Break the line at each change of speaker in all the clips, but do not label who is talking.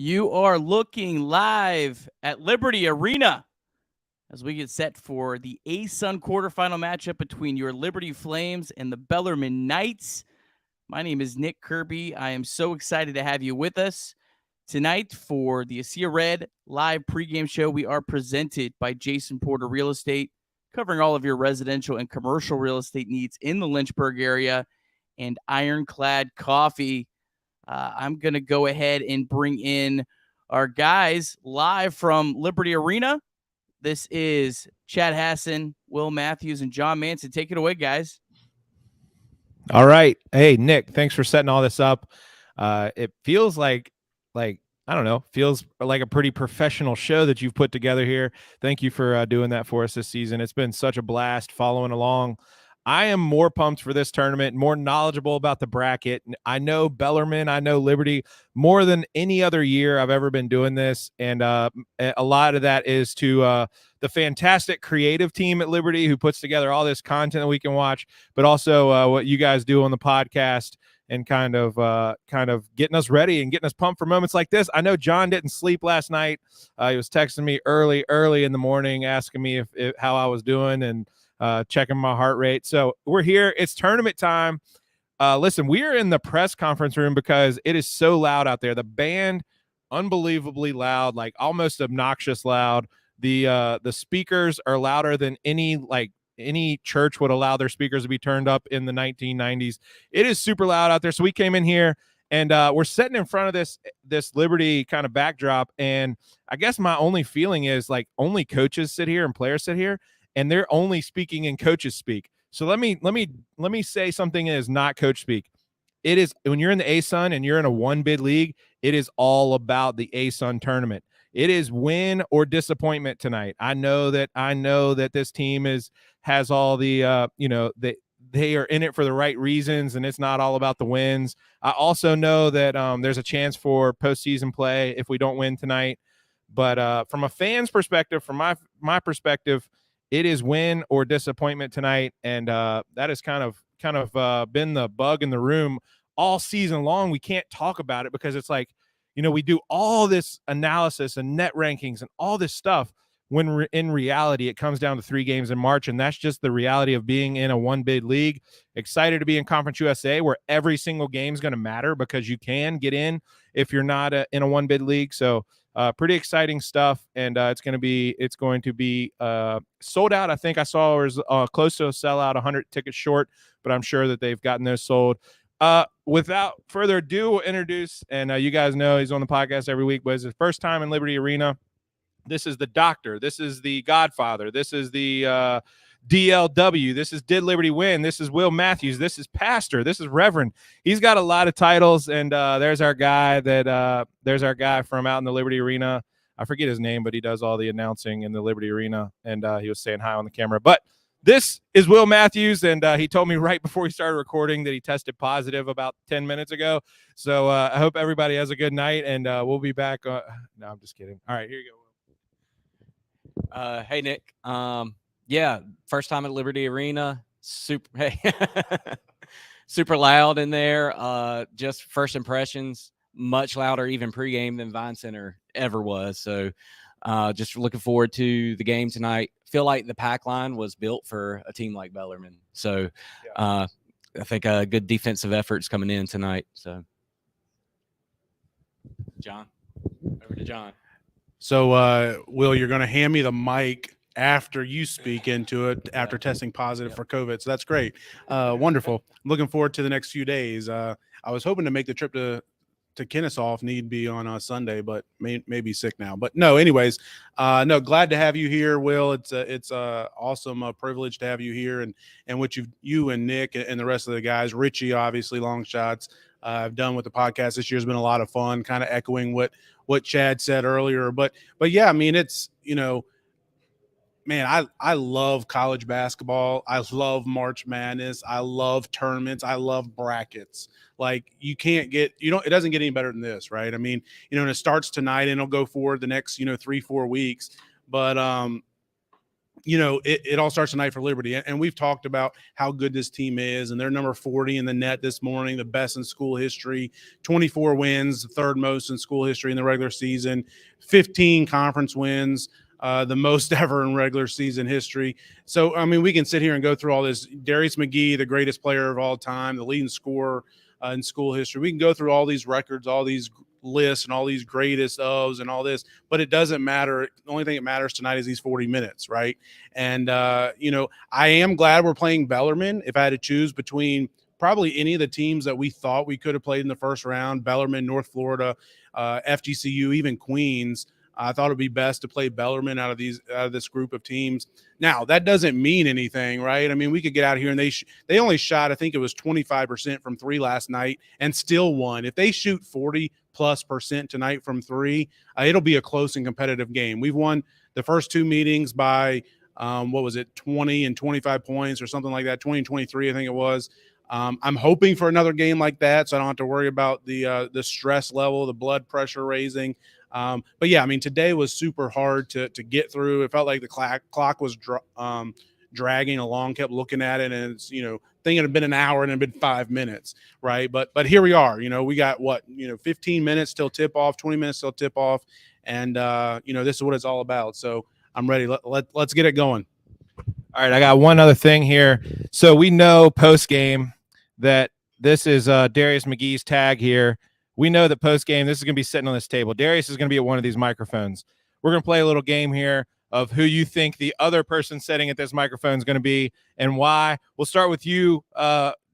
You are looking live at Liberty Arena as we get set for the ASUN quarterfinal matchup between your Liberty Flames and the Bellarmine Knights. My name is Nick Kirby. I am so excited to have you with us tonight for the ASIA Red live pregame show. We are presented by Jason Porter Real Estate, covering all of your residential and commercial real estate needs in the Lynchburg area, and Ironclad Coffee. I'm going to go ahead and bring in our guys live from Liberty Arena. This is Chad Hasson, Will Matthews, and Jon Manson. Take it away, guys.
All right. Hey, Nick, thanks for setting all this up. It feels like I don't know, feels like a pretty professional show that you've put together here. Thank you for doing that for us this season. It's been such a blast following along. I am more pumped for this tournament, more knowledgeable about the bracket. I know Bellarmine, I know Liberty more than any other year I've ever been doing this. And a lot of that is to the fantastic creative team at Liberty who puts together all this content that we can watch, but also what you guys do on the podcast and kind of getting us ready and getting us pumped for moments like this. I know Jon didn't sleep last night. He was texting me early in the morning, asking me if how I was doing and checking my heart rate. So we're here. It's tournament time. Listen, we are in the press conference room because it is so loud out there. The band, unbelievably loud, like almost obnoxious loud. The speakers are louder than any church would allow their speakers to be turned up in the 1990s. It is super loud out there. So we came in here and we're sitting in front of this Liberty kind of backdrop. And I guess my only feeling is like only coaches sit here and players sit here, and they're only speaking in coaches speak. So let me say something that is not coach speak. It is when you're in the ASUN and you're in a one bid league, it is all about the ASUN tournament. It is win or disappointment tonight. I know that this team has all the they are in it for the right reasons, and it's not all about the wins. I also know that there's a chance for postseason play if we don't win tonight. But from a fan's perspective, from my perspective, it is win or disappointment tonight, and that has kind of been the bug in the room all season long. We can't talk about it because it's like, we do all this analysis and net rankings and all this stuff when in reality it comes down to 3 games in March, and that's just the reality of being in a one bid league. Excited to be in Conference USA where every single game is going to matter because you can get in if you're not in a one bid league. So pretty exciting stuff, and it's going to be sold out. I think I saw it was close to a sellout, 100 tickets short, but I'm sure that they've gotten those sold. Without further ado, we'll introduce, and you guys know he's on the podcast every week, but it's his first time in Liberty Arena. This is the Doctor. This is the Godfather. This is the DLW. This is Did Liberty Win? This is Will Matthews. This is Pastor. This is Reverend. He's got a lot of titles, and there's our guy from out in the Liberty Arena. I forget his name, but he does all the announcing in the Liberty Arena, and he was saying hi on the camera. But this is Will Matthews, and he told me right before we started recording that he tested positive about 10 minutes ago. So I hope everybody has a good night, and we'll be back. No, I'm just kidding. All right, here you go.
Hey, Nick. Yeah, first time at Liberty Arena. Super loud in there. Just first impressions, much louder even pregame than Vine Center ever was. So just looking forward to the game tonight. Feel like the pack line was built for a team like Bellarmine. So I think a good defensive effort's coming in tonight. So, Jon, over to Jon.
So, Will, you're going to hand me the mic after you speak into it after testing positive for COVID. So that's great. Wonderful. I'm looking forward to the next few days. I was hoping to make the trip to Kennesaw if need be on a Sunday, but may be sick now. But no, anyways, no, glad to have you here, Will. It's awesome privilege to have you here, and what you and Nick and the rest of the guys, Richie, obviously, long shots, I've done with the podcast this year has been a lot of fun, kind of echoing what Chad said earlier. But yeah, I mean, it's, man, I love college basketball. I love March Madness. I love tournaments. I love brackets. Like it doesn't get any better than this, right? I mean, and it starts tonight and it'll go forward the next, 3-4 weeks. But it all starts tonight for Liberty. And we've talked about how good this team is, and they're number 40 in the net this morning, the best in school history, 24 wins, the third most in school history in the regular season, 15 conference wins, the most ever in regular season history. So, I mean, we can sit here and go through all this. Darius McGee, the greatest player of all time, the leading scorer in school history. We can go through all these records, all these lists, and all these greatest ofs and all this, but it doesn't matter. The only thing that matters tonight is these 40 minutes, right? And I am glad we're playing Bellarmine. If I had to choose between probably any of the teams that we thought we could have played in the first round, Bellarmine, North Florida, FGCU, even Queens, I thought it'd be best to play Bellarmine out of this group of teams. Now, that doesn't mean anything, right? I mean, we could get out here and they only shot, I think it was 25% from three last night and still won. If they shoot 40+% tonight from three, it'll be a close and competitive game. We've won the first two meetings by 20 and 25 points or something like that, 20 and 23, I think it was. I'm hoping for another game like that, so I don't have to worry about the stress level, the blood pressure raising. But yeah, I mean, today was super hard to get through. It felt like the clock was dragging along, kept looking at it, and it's, thinking it had been an hour and it had been 5 minutes, right? But here we are. We got 15 minutes till tip off, 20 minutes till tip off, and this is what it's all about. So I'm ready. Let's get it going.
All right, I got one other thing here. So we know post game that this is Darius McGee's tag here. We know that post game, this is going to be sitting on this table. Darius is going to be at one of these microphones. We're going to play a little game here of who you think the other person sitting at this microphone is going to be and why. We'll start with you,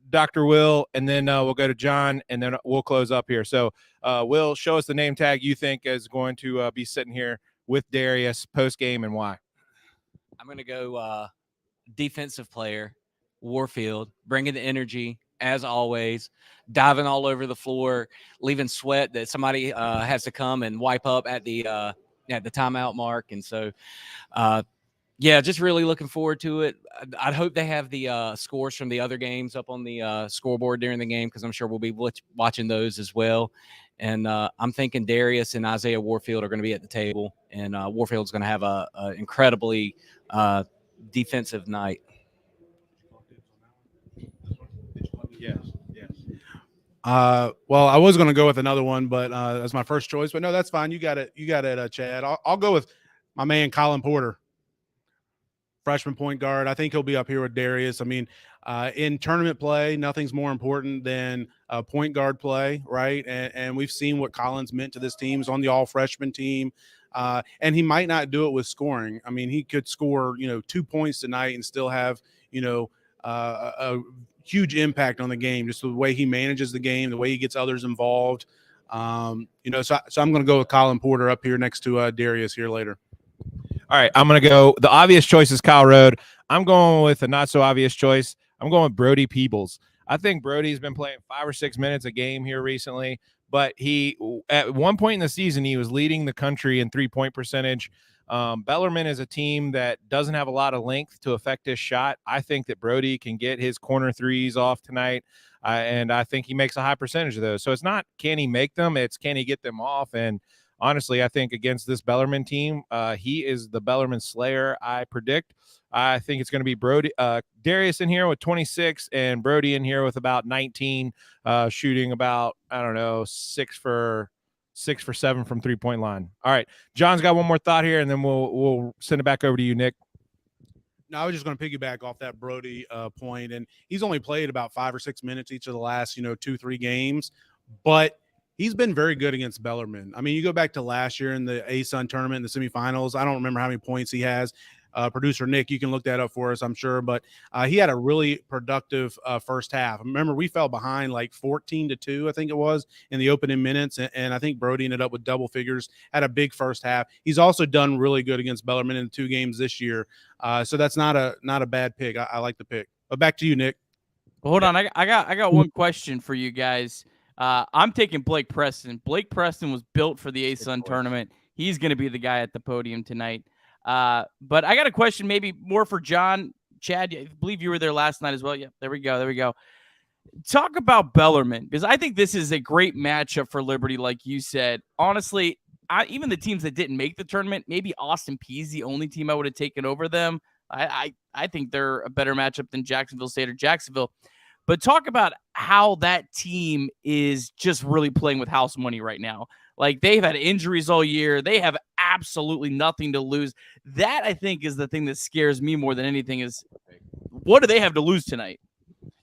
Dr. Will, and then we'll go to John, and then we'll close up here. So, Will, show us the name tag you think is going to be sitting here with Darius post game and why.
I'm going to go defensive player, Warfield, bringing the energy, as always, diving all over the floor, leaving sweat that somebody has to come and wipe up at the timeout mark. And so, just really looking forward to it. I'd hope they have the scores from the other games up on the scoreboard during the game, because I'm sure we'll be watching those as well. And I'm thinking Darius and Isaiah Warfield are going to be at the table, and Warfield's going to have a incredibly defensive night.
Yes.
Well, I was going to go with another one, but that's my first choice. But no, that's fine. You got it, Chad. I'll go with my man Colin Porter, freshman point guard. I think he'll be up here with Darius. I mean, in tournament play, nothing's more important than point guard play, right? And we've seen what Colin's meant to this team. He's on the all freshman team. And he might not do it with scoring. I mean, he could score, 2 points tonight and still have, a huge impact on the game, just the way he manages the game, the way he gets others involved. So I'm going to go with Colin Porter up here next to Darius here later.
All right, I'm going to go. The obvious choice is Kyle Rode. I'm going with a not so obvious choice. I'm going with Brody Peebles. I think Brody's been playing 5 or 6 minutes a game here recently, but he, at one point in the season, he was leading the country in 3-point percentage. Bellarmine is a team that doesn't have a lot of length to affect his shot. I think that Brody can get his corner threes off tonight, and I think he makes a high percentage of those. So it's not can he make them, it's can he get them off. And honestly, I think against this Bellarmine team, he is the Bellarmine slayer, I predict. I think it's going to be Brody, Darius in here with 26 and Brody in here with about 19, shooting about, 6 for 7 from 3-point line. All right, John's got one more thought here, and then we'll send it back over to you, Nick.
No, I was just going to piggyback off that Brody point, and he's only played about 5 or 6 minutes each of the last 2-3 games, but he's been very good against Bellarmine. I mean, you go back to last year in the ASUN tournament in the semifinals. I don't remember how many points he has. Producer Nick, you can look that up for us, I'm sure. But he had a really productive first half. Remember, we fell behind like 14-2, I think it was, in the opening minutes. And I think Brody ended up with double figures, had a big first half. He's also done really good against Bellarmine in 2 games this year. So that's not a bad pick. I like the pick. But back to you, Nick.
Well, hold on. I got one question for you guys. I'm taking Blake Preston. Blake Preston was built for the ASUN tournament. He's going to be the guy at the podium tonight. But I got a question maybe more for John. Chad, I believe you were there last night as well. Yeah, there we go. Talk about Bellarmine, because I think this is a great matchup for Liberty, like you said. Honestly, even the teams that didn't make the tournament, maybe Austin Peay's the only team I would have taken over them. I think they're a better matchup than Jacksonville State or Jacksonville. But talk about how that team is just really playing with house money right now. Like, they've had injuries all year. They have absolutely nothing to lose. That, I think, is the thing that scares me more than anything is, what do they have to lose tonight?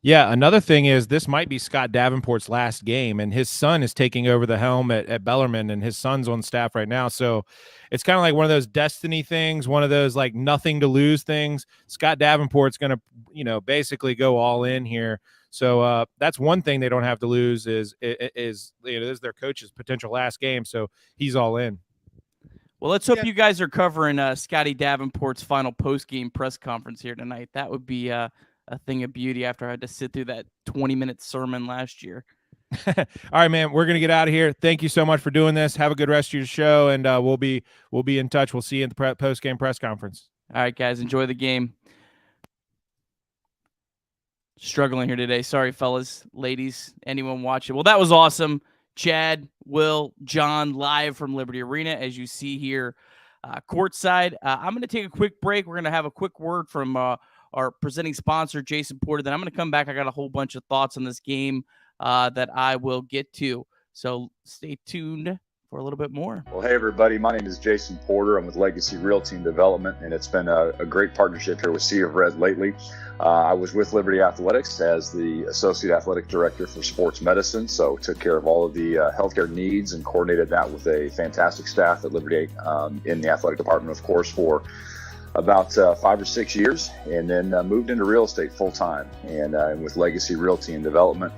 Yeah, another thing is this might be Scott Davenport's last game, and his son is taking over the helm at Bellarmine, and his son's on staff right now. So it's kind of like one of those destiny things, one of those like nothing to lose things. Scott Davenport's going to, basically go all in here. So that's one thing they don't have to lose is this is their coach's potential last game. So he's all in.
Well, let's hope you guys are covering Scotty Davenport's final post-game press conference here tonight. That would be a thing of beauty after I had to sit through that 20-minute sermon last year.
All right, man, we're going to get out of here. Thank you so much for doing this. Have a good rest of your show, and we'll be in touch. We'll see you at the post-game press conference.
All right, guys, enjoy the game. Struggling here today. Sorry, fellas, ladies, anyone watching. Well, that was awesome. Chad, Will, John, live from Liberty Arena, as you see here courtside. I'm going to take a quick break. We're going to have a quick word from our presenting sponsor, Jason Porter. Then I'm going to come back. I got a whole bunch of thoughts on this game that I will get to. So stay tuned for a little bit more.
Well, hey, everybody. My name is Jason Porter. I'm with Legacy Realty and Development, and it's been a great partnership here with Sea of Red lately. I was with Liberty Athletics as the Associate Athletic Director for Sports Medicine, so took care of all of the healthcare needs and coordinated that with a fantastic staff at Liberty in the athletic department, of course, for about 5 or 6 years, and then moved into real estate full-time and with Legacy Realty and Development.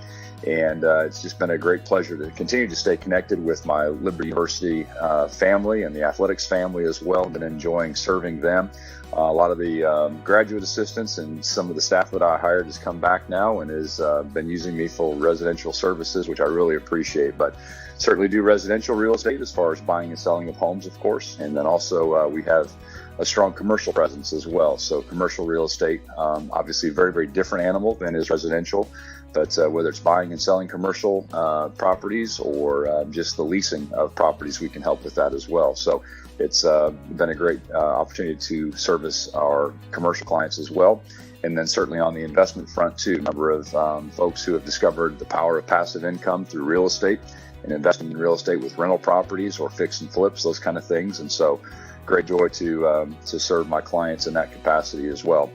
And it's just been a great pleasure to continue to stay connected with my Liberty University family and the athletics family as well. I've been enjoying serving them. A lot of the graduate assistants and some of the staff that I hired has come back now and has been using me for residential services, which I really appreciate. But certainly do residential real estate as far as buying and selling of homes, of course. And then also we have a strong commercial presence as well. So commercial real estate, obviously a very, very different animal than is residential. But whether it's buying and selling commercial properties or just the leasing of properties, we can help with that as well. So it's been a great opportunity to service our commercial clients as well. And then certainly on the investment front too, a number of folks who have discovered the power of passive income through real estate and investing in real estate with rental properties or fix and flips, those kind of things. And so great joy to serve my clients in that capacity as well.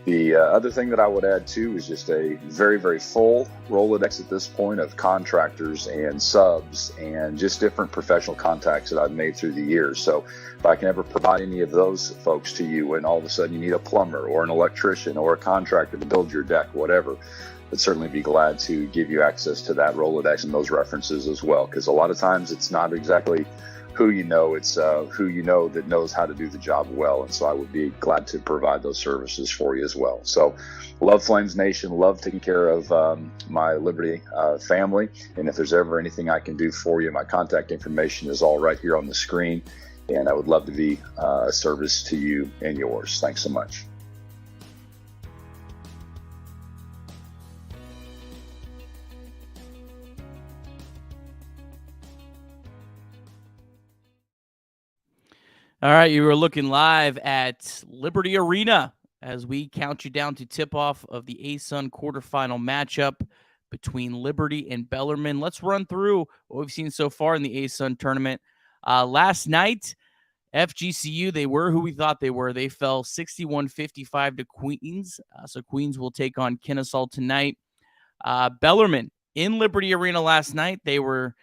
The other thing that I would add too is just a very, very full Rolodex at this point of contractors and subs and just different professional contacts that I've made through the years. So if I can ever provide any of those folks to you and all of a sudden you need a plumber or an electrician or a contractor to build your deck, whatever, I'd certainly be glad to give you access to that Rolodex and those references as well. Because a lot of times it's not exactly who you know, it's who you know that knows how to do the job well. And so I would be glad to provide those services for you as well. So love Flames Nation, love taking care of my Liberty family. And if there's ever anything I can do for you, my contact information is all right here on the screen. And I would love to be a service to you and yours. Thanks so much.
All right, you were looking live at Liberty Arena as we count you down to tip-off of the ASUN quarterfinal matchup between Liberty and Bellarmine. Let's run through what we've seen so far in the ASUN tournament. Last night, FGCU, they were who we thought they were. They fell 61-55 to Queens. So Queens will take on Kennesaw tonight. Bellarmine in Liberty Arena last night, they were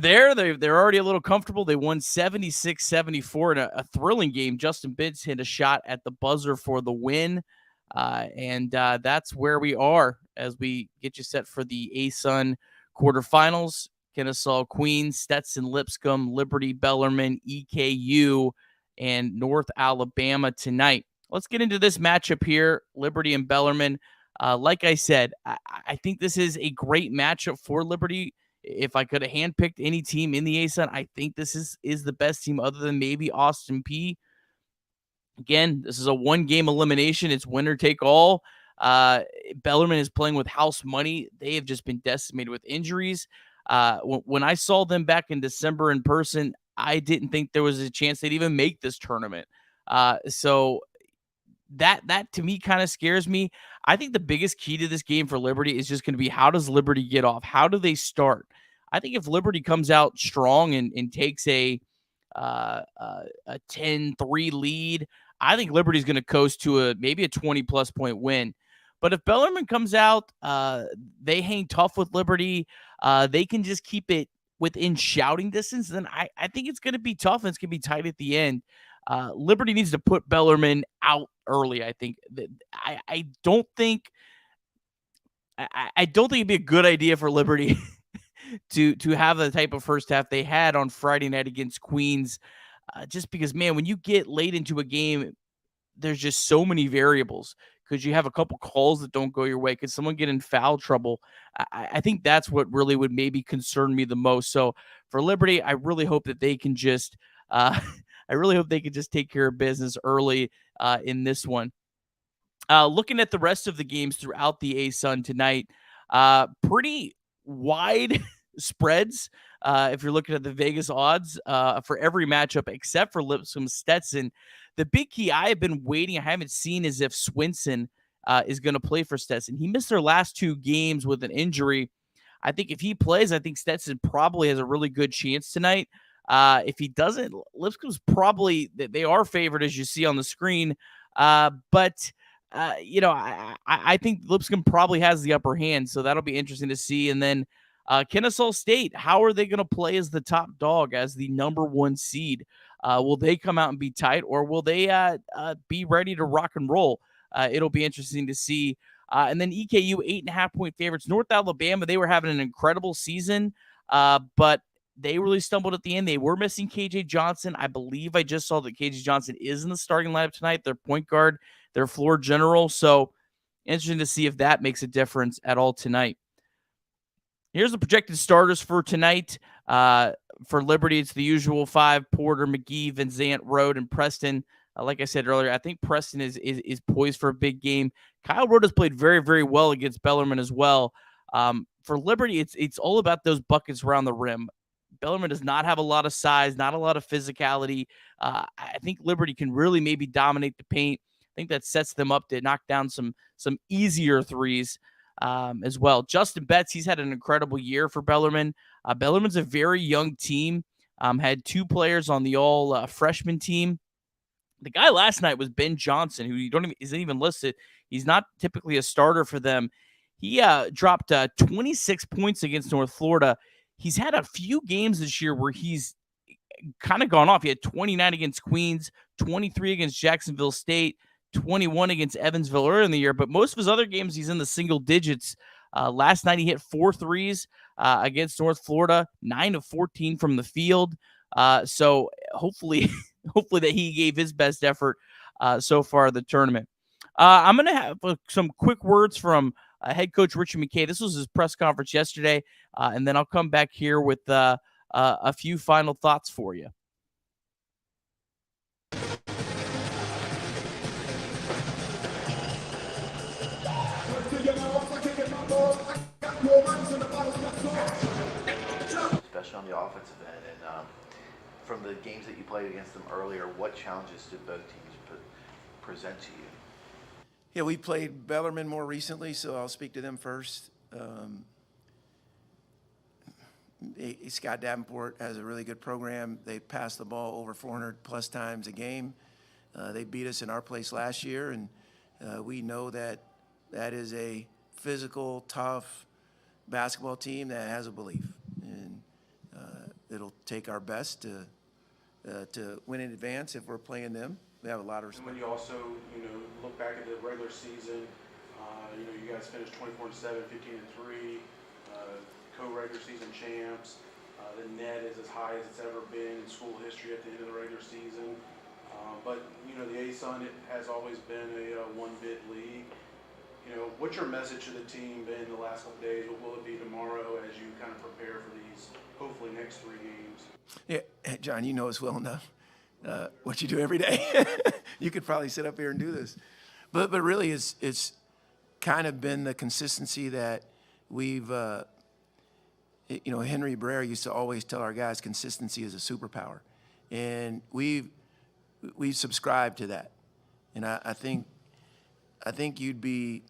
there. They're already a little comfortable. They won 76-74 in a thrilling game. Justin Biggs hit a shot at the buzzer for the win. And that's where we are as we get you set for the ASUN quarterfinals. Kennesaw, Queens, Stetson, Lipscomb, Liberty, Bellarmine, EKU, and North Alabama tonight. Let's get into this matchup here, Liberty and Bellarmine. Like I said, I think this is a great matchup for Liberty. If I could have handpicked any team in the ASUN, I think this is the best team other than maybe Austin Peay. Again, this is a one-game elimination. It's winner take all. Bellarmine is playing with house money. They have just been decimated with injuries. When I saw them back in December in person, I didn't think there was a chance they'd even make this tournament. So that to me kind of scares me. I think the biggest key to this game for Liberty is just going to be, how does Liberty get off? How do they start? I think if Liberty comes out strong and takes a 10-3 lead, I think Liberty's going to coast to maybe a 20-plus point win. But if Bellarmine comes out, they hang tough with Liberty, they can just keep it within shouting distance, then I think it's going to be tough and it's going to be tight at the end. Liberty needs to put Bellarmine out early. I think I don't think it'd be a good idea for Liberty to have the type of first half they had on Friday night against Queens, just because, man, when you get late into a game, there's just so many variables. Could you have a couple calls that don't go your way? Could someone get in foul trouble? I think that's what really would maybe concern me the most. So for Liberty, I really hope that they can just take care of business early in this one. Looking at the rest of the games throughout the ASUN tonight, pretty wide spreads. If you're looking at the Vegas odds for every matchup except for Lipscomb Stetson. The big key I haven't seen is if Swinson is going to play for Stetson. He missed their last 2 games with an injury. I think if he plays, I think Stetson probably has a really good chance tonight. If he doesn't, Lipscomb's probably, they are favored, as you see on the screen. But I think Lipscomb probably has the upper hand, so that'll be interesting to see. And then Kennesaw State, how are they going to play as the top dog, as the number 1 seed? Will they come out and be tight, or will they be ready to rock and roll? It'll be interesting to see. And then EKU, 8.5-point favorites. North Alabama, they were having an incredible season, but they really stumbled at the end. They were missing KJ Johnson. I believe I just saw that KJ Johnson is in the starting lineup tonight. Their point guard, their floor general. So interesting to see if that makes a difference at all tonight. Here's the projected starters for tonight. For Liberty, it's the usual 5: Porter, McGee, Van Zant, Rode, and Preston. Like I said earlier, I think Preston is poised for a big game. Kyle Rode has played very, very well against Bellarmine as well. For Liberty, it's all about those buckets around the rim. Bellarmine does not have a lot of size, not a lot of physicality. I think Liberty can really maybe dominate the paint. I think that sets them up to knock down some easier threes as well. Justin Betts, he's had an incredible year for Bellarmine. Bellarmine's a very young team. Had 2 players on the all freshman team. The guy last night was Ben Johnson, who isn't even listed. He's not typically a starter for them. He dropped 26 points against North Florida. He's had a few games this year where he's kind of gone off. He had 29 against Queens, 23 against Jacksonville State, 21 against Evansville earlier in the year, but most of his other games, he's in the single digits. Last night, he hit 4 threes against North Florida, 9 of 14 from the field. So hopefully that he gave his best effort so far in the tournament. I'm going to have some quick words from head coach Richard McKay. This was his press conference yesterday, and then I'll come back here with a few final thoughts for you.
Especially on the offensive end, and from the games that you played against them earlier, what challenges did both teams present to you?
Yeah, we played Bellarmine more recently, so I'll speak to them first. Scott Davenport has a really good program. They pass the ball over 400-plus times a game. They beat us in our place last year, and we know that is a physical, tough basketball team that has a belief. And it'll take our best to win in advance if we're playing them. We have a lot of respect.
And when you also, look back at the regular season, you guys finished 24-7, 15-3, co-regular season champs. The net is as high as it's ever been in school history at the end of the regular season. But the ASUN, it has always been a one-bid league. What's your message to the team been the last couple of days? What will it be tomorrow as you kind of prepare for these, hopefully, next 3 games?
Yeah, John, you know us well enough. What you do every day. You could probably sit up here and do this. But really, it's kind of been the consistency that we've, Henry Brer used to always tell our guys consistency is a superpower. And we've subscribed to that. And I think, I think you'd be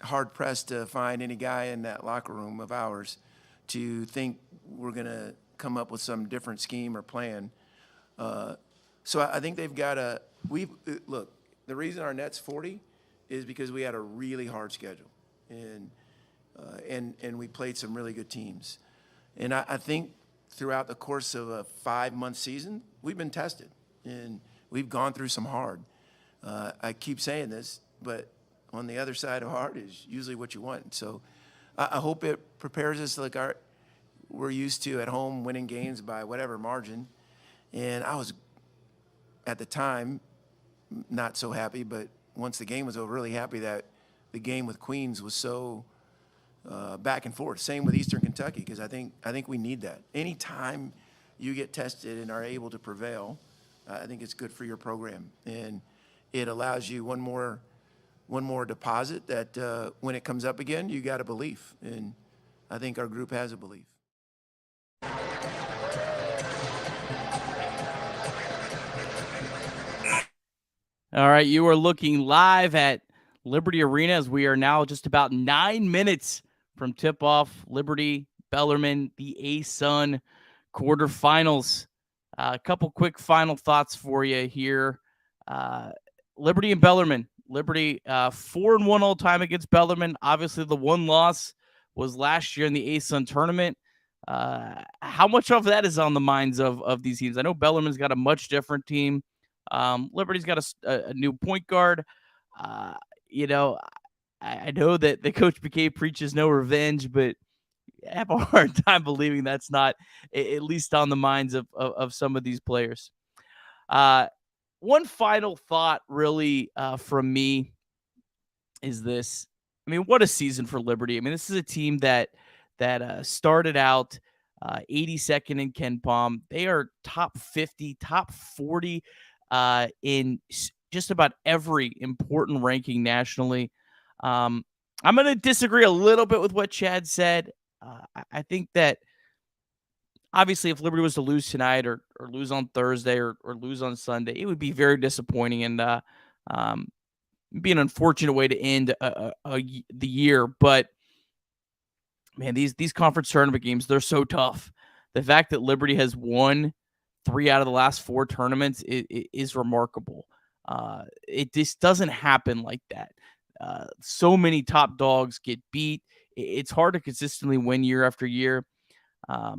hard pressed to find any guy in that locker room of ours to think we're going to come up with some different scheme or plan. So I think they've got a look. The reason our net's 40 is because we had a really hard schedule, and we played some really good teams. And I think throughout the course of a 5-month season, we've been tested, and we've gone through some hard. I keep saying this, but on the other side of hard is usually what you want. So I hope it prepares us like we're used to at home winning games by whatever margin. And I was, at the time, not so happy, but once the game was over, really happy that the game with Queens was so back and forth. Same with Eastern Kentucky, because I think we need that. Anytime you get tested and are able to prevail, I think it's good for your program, and it allows you one more deposit that when it comes up again, you got a belief, and I think our group has a belief.
All right, you are looking live at Liberty Arena as we are now just about 9 minutes from tip-off. Liberty, Bellarmine, the ASUN quarterfinals. A couple quick final thoughts for you here. Liberty and Bellarmine. Liberty 4-1 all time against Bellarmine. Obviously, the one loss was last year in the ASUN tournament. How much of that is on the minds of these teams? I know Bellarmine's got a much different team. Liberty's got a new point guard. I know that the Coach McKay preaches no revenge, but I have a hard time believing that's not at least on the minds of some of these players. One final thought, really, from me is this. I mean, what a season for Liberty. I mean, this is a team that started out 82nd in KenPom. They are top 50, top 40 in just about every important ranking nationally. I'm going to disagree a little bit with what Chad said. I think that obviously if Liberty was to lose tonight or lose on Thursday or lose on Sunday, it would be very disappointing and be an unfortunate way to end the year. But man, these conference tournament games, they're so tough. The fact that Liberty has won 3 out of the last 4 tournaments is remarkable. It just doesn't happen like that. So many top dogs get beat. It's hard to consistently win year after year.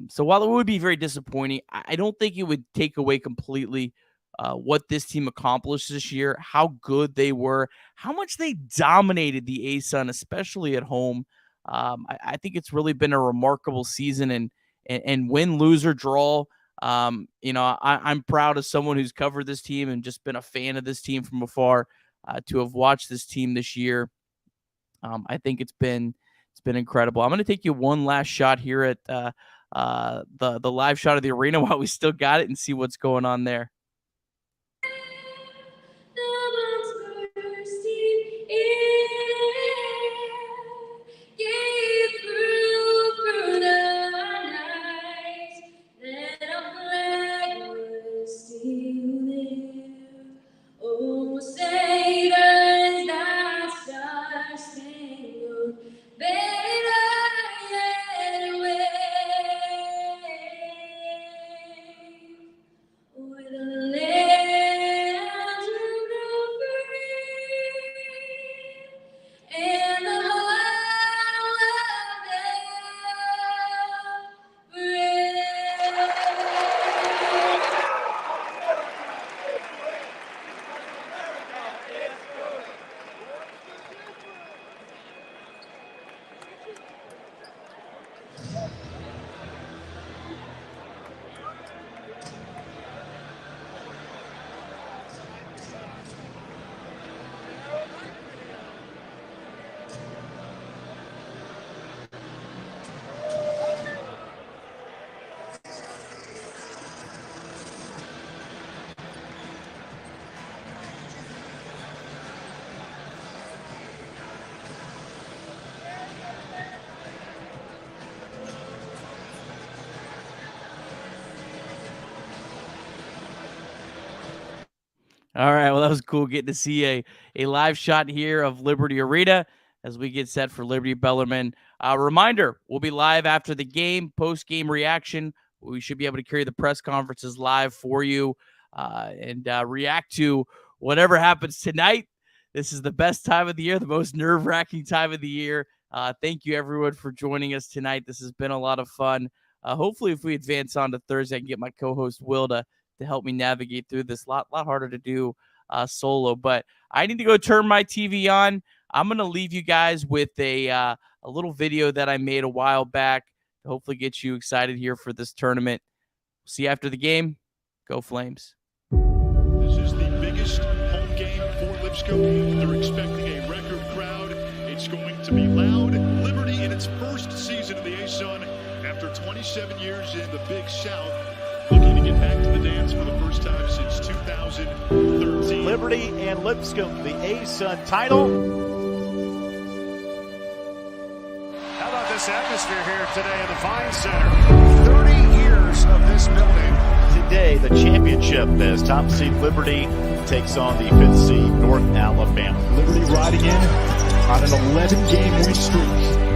So while it would be very disappointing, I don't think it would take away completely what this team accomplished this year, how good they were, how much they dominated the ASUN, especially at home. I think it's really been a remarkable season, and win, lose, or draw. I'm proud as someone who's covered this team and just been a fan of this team from afar to have watched this team this year. I think it's been incredible. I'm going to take you one last shot here at the live shot of the arena while we still got it and see what's going on there. All right. Well, that was cool getting to see a live shot here of Liberty Arena as we get set for Liberty Bellarmine. Reminder, we'll be live after the game, post-game reaction. We should be able to carry the press conferences live for you and react to whatever happens tonight. This is the best time of the year, the most nerve-wracking time of the year. Thank you, everyone, for joining us tonight. This has been a lot of fun. Hopefully, if we advance on to Thursday, I can get my co-host Will to help me navigate through this. Lot harder to do solo. But I need to go turn my TV on. I'm going to leave you guys with a little video that I made a while back to hopefully get you excited here for this tournament. See you after the game. Go Flames.
This is the biggest home game for Lipscomb. They're expecting a record crowd. It's going to be loud. Liberty in its first season of the ASUN after 27 years in the Big South, looking to get back to the dance for the first time since 2013.
Liberty and Lipscomb, the ASUN title.
How about this atmosphere here today in the Vine Center? 30 years of this building.
Today, the championship as top seed Liberty takes on the 5th seed North Alabama.
Liberty riding in on an 11-game win streak.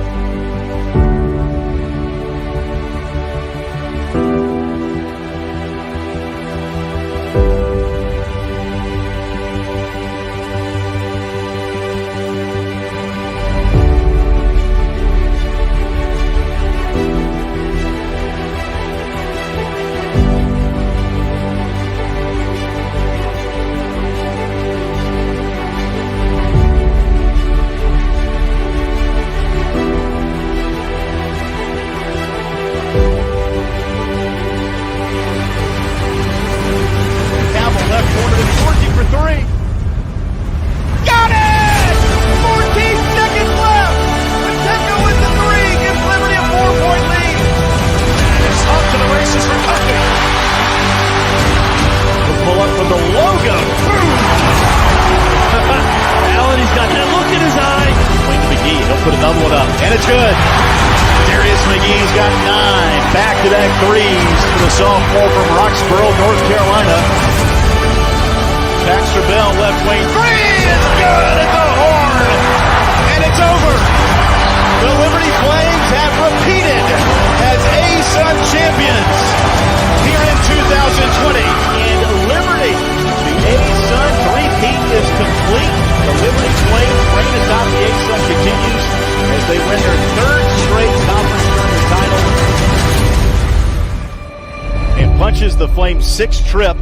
The Flames' 6th trip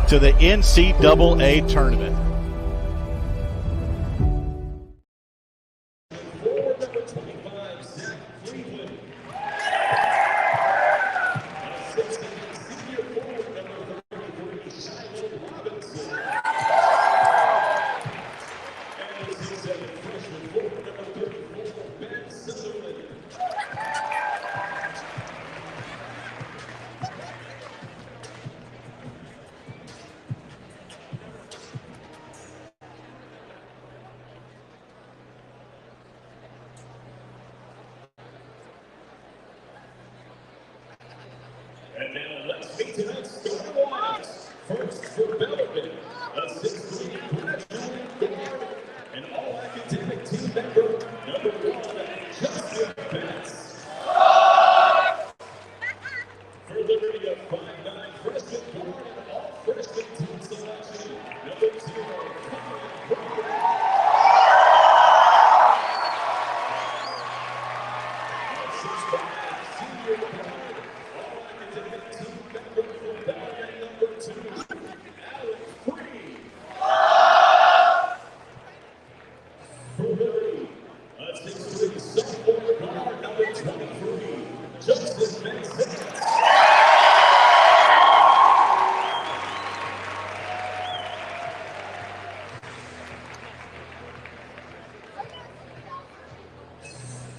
to the NCAA tournament.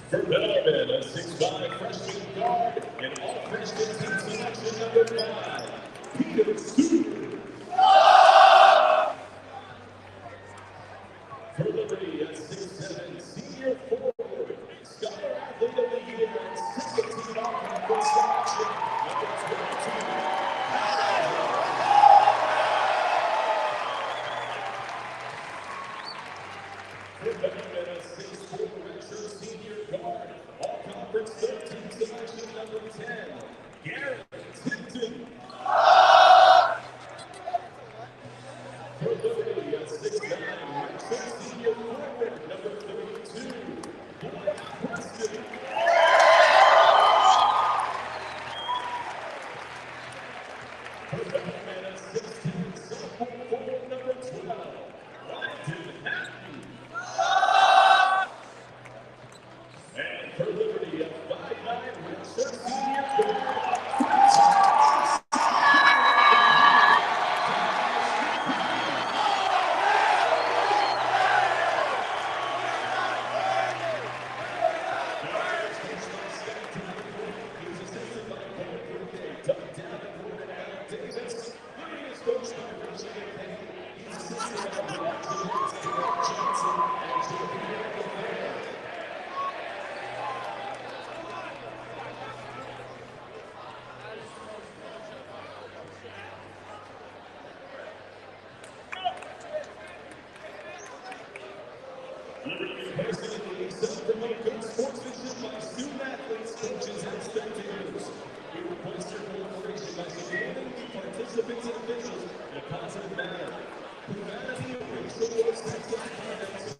For Bellarmine, a 6'5" freshman guard, and all freshman team selection number 5, Peter Sue. For Liberty, a 6'7" senior forward, scholar athlete of the year, and second team all-conference selection number 22. Sportsmanship by student athletes, coaches, and spectators. We request your cooperation by supporting participants and officials in a positive manner. Humanity, racial, sexual,